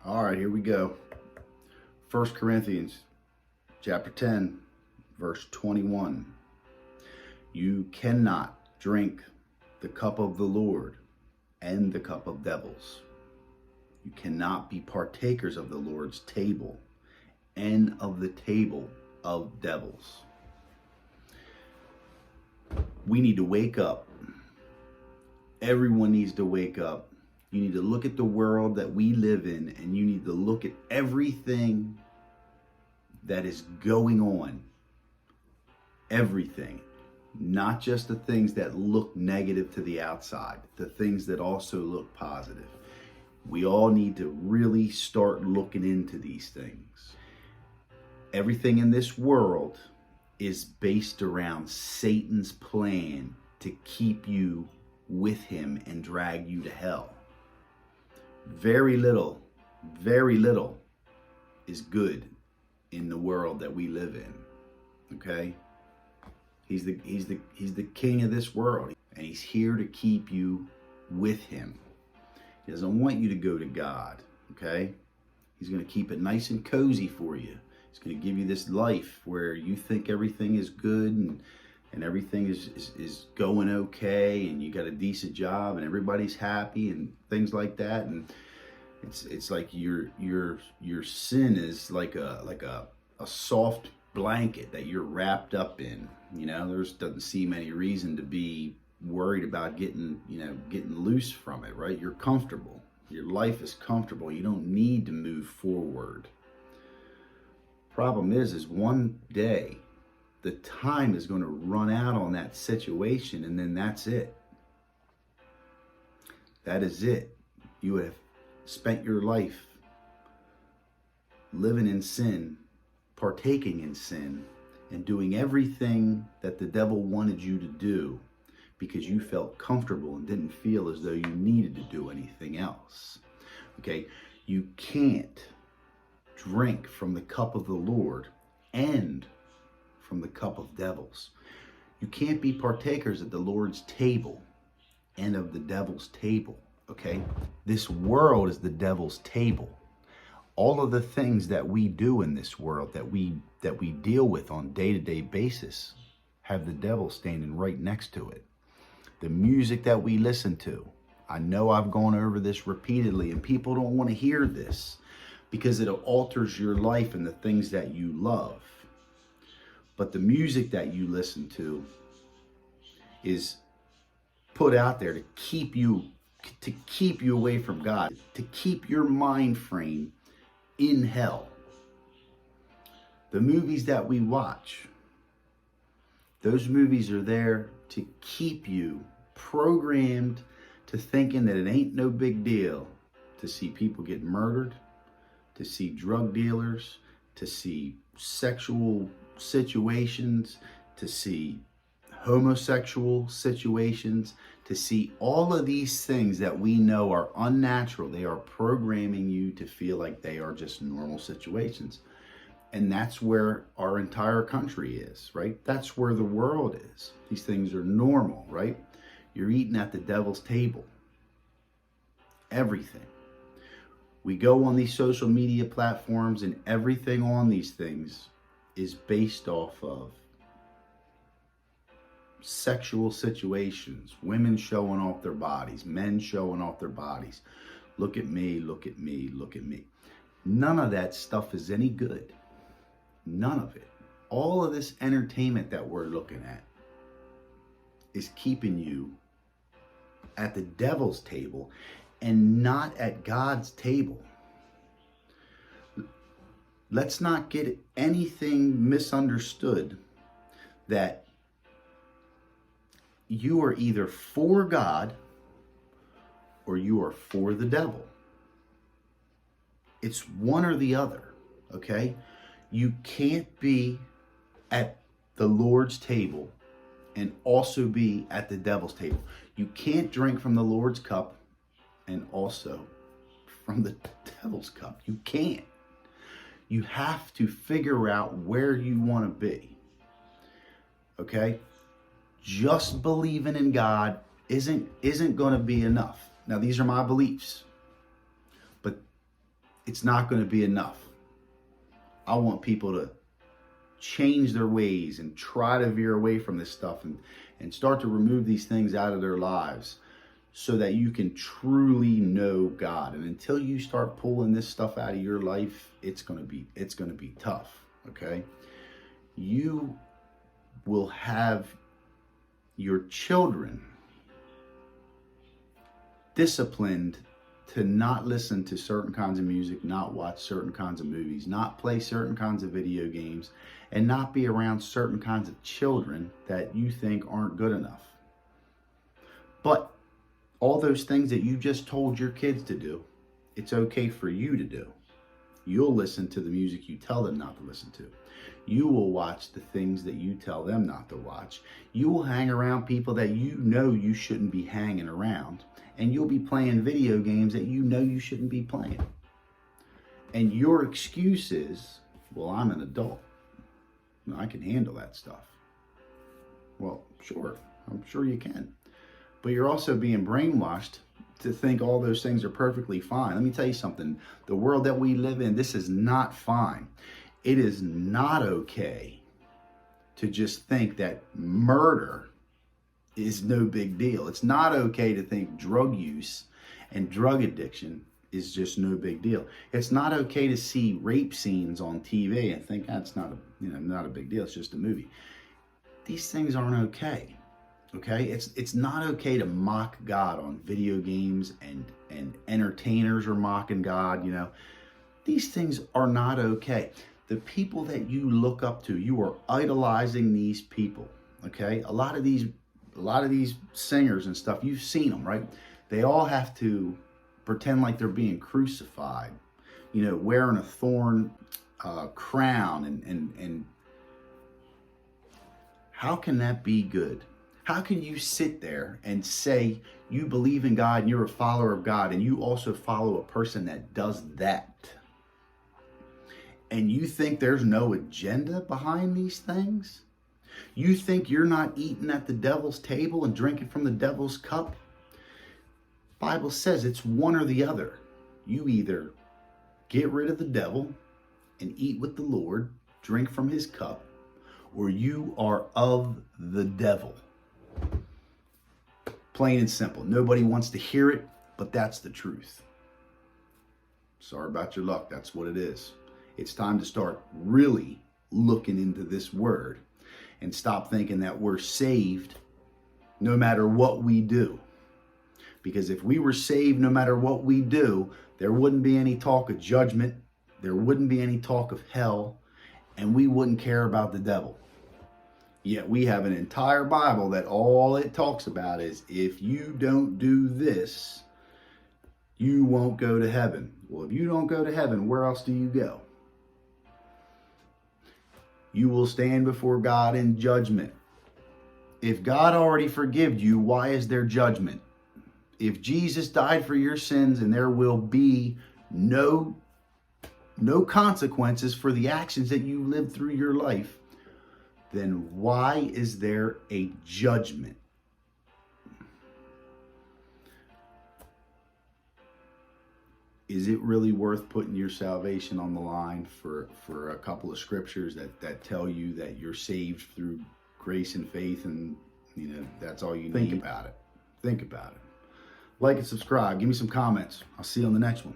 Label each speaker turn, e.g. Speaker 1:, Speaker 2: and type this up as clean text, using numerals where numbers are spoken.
Speaker 1: All right, here we go. 1 Corinthians chapter 10, verse 21. You cannot drink the cup of the Lord and the cup of devils. You cannot be partakers of the Lord's table and of the table of devils. We need to wake up. Everyone needs to wake up. You need to look at the world that we live in, and you need to look at everything that is going on. Everything. Not just the things that look negative to the outside, the things that also look positive. We all need to really start looking into these things. Everything in this world is based around Satan's plan to keep you with him and drag you to hell. Very little is good in the world that we live in. Okay? He's the king of this world, and he's here to keep you with him. He doesn't want you to go to God, okay? He's going to keep it nice and cozy for you. He's going to give you this life where you think everything is good and everything is going okay, and you got a decent job and everybody's happy and things like that. And it's like your sin is like a soft blanket that you're wrapped up in. You know, doesn't seem any reason to be worried about getting loose from it, right? You're comfortable. Your life is comfortable. You don't need to move forward. Problem is one day the time is going to run out on that situation, and then that's it. That is it. You have spent your life living in sin, partaking in sin, and doing everything that the devil wanted you to do because you felt comfortable and didn't feel as though you needed to do anything else. Okay? You can't drink from the cup of the Lord and from the cup of devils. You can't be partakers at the Lord's table and of the devil's table. Okay? This world is the devil's table. All of the things that we do in this world that we deal with on day-to-day basis have the devil standing right next to it. The music that we listen to, I know I've gone over this repeatedly, and people don't want to hear this because it alters your life and the things that you love. But the music that you listen to is put out there to keep you away from God, to keep your mind frame in hell. The movies that we watch, those movies are there to keep you programmed to thinking that it ain't no big deal to see people get murdered, to see drug dealers, to see sexual situations, to see homosexual situations, to see all of these things that we know are unnatural. They are programming you to feel like they are just normal situations. And that's where our entire country is, right? That's where the world is. These things are normal, right? You're eating at the devil's table. Everything. We go on these social media platforms, and everything on these things is based off of sexual situations, women showing off their bodies, men showing off their bodies. Look at me, look at me, look at me. None of that stuff is any good. None of it. All of this entertainment that we're looking at is keeping you at the devil's table and not at God's table. Let's not get anything misunderstood that you are either for God or you are for the devil. It's one or the other, okay? You can't be at the Lord's table and also be at the devil's table. You can't drink from the Lord's cup and also from the devil's cup. You can't. You have to figure out where you want to be, okay? Just believing in God isn't going to be enough. Now, these are my beliefs, but it's not going to be enough. I want people to change their ways and try to veer away from this stuff and start to remove these things out of their lives so that you can truly know God. And until you start pulling this stuff out of your life, it's going to be tough, okay? You will have your children disciplined to not listen to certain kinds of music, not watch certain kinds of movies, not play certain kinds of video games, and not be around certain kinds of children that you think aren't good enough. But all those things that you just told your kids to do, it's okay for you to do. You'll listen to the music you tell them not to listen to. You will watch the things that you tell them not to watch. You will hang around people that you know you shouldn't be hanging around. And you'll be playing video games that you know you shouldn't be playing. And your excuse is, well, I'm an adult. I can handle that stuff. Well, sure. I'm sure you can. But you're also being brainwashed to think all those things are perfectly fine. Let me tell you something. The world that we live in, this is not fine. It is not okay to just think that murder is no big deal. It's not okay to think drug use and drug addiction is just no big deal. It's not okay to see rape scenes on TV and think that's not a big deal. It's just a movie. These things aren't okay. Okay? It's not okay to mock God on video games and entertainers are mocking God, These things are not okay. The people that you look up to, you are idolizing these people. Okay? A lot of these singers and stuff, you've seen them, right? They all have to pretend like they're being crucified, wearing a thorn crown. And how can that be good? How can you sit there and say you believe in God and you're a follower of God and you also follow a person that does that? And you think there's no agenda behind these things? You think you're not eating at the devil's table and drinking from the devil's cup? Bible says it's one or the other. You either get rid of the devil and eat with the Lord, drink from his cup, or you are of the devil. Plain and simple. Nobody wants to hear it, but that's the truth. Sorry about your luck. That's what it is. It's time to start really looking into this word and stop thinking that we're saved no matter what we do. Because if we were saved no matter what we do, there wouldn't be any talk of judgment, there wouldn't be any talk of hell, and we wouldn't care about the devil. Yet we have an entire Bible that all it talks about is if you don't do this, you won't go to heaven. Well, if you don't go to heaven, where else do you go? You will stand before God in judgment. If God already forgave you, why is there judgment? If Jesus died for your sins and there will be no consequences for the actions that you lived through your life, then why is there a judgment? Is it really worth putting your salvation on the line for a couple of scriptures that tell you that you're saved through grace and faith and that's all you need? Think about it. Think about it. Like and subscribe. Give me some comments. I'll see you on the next one.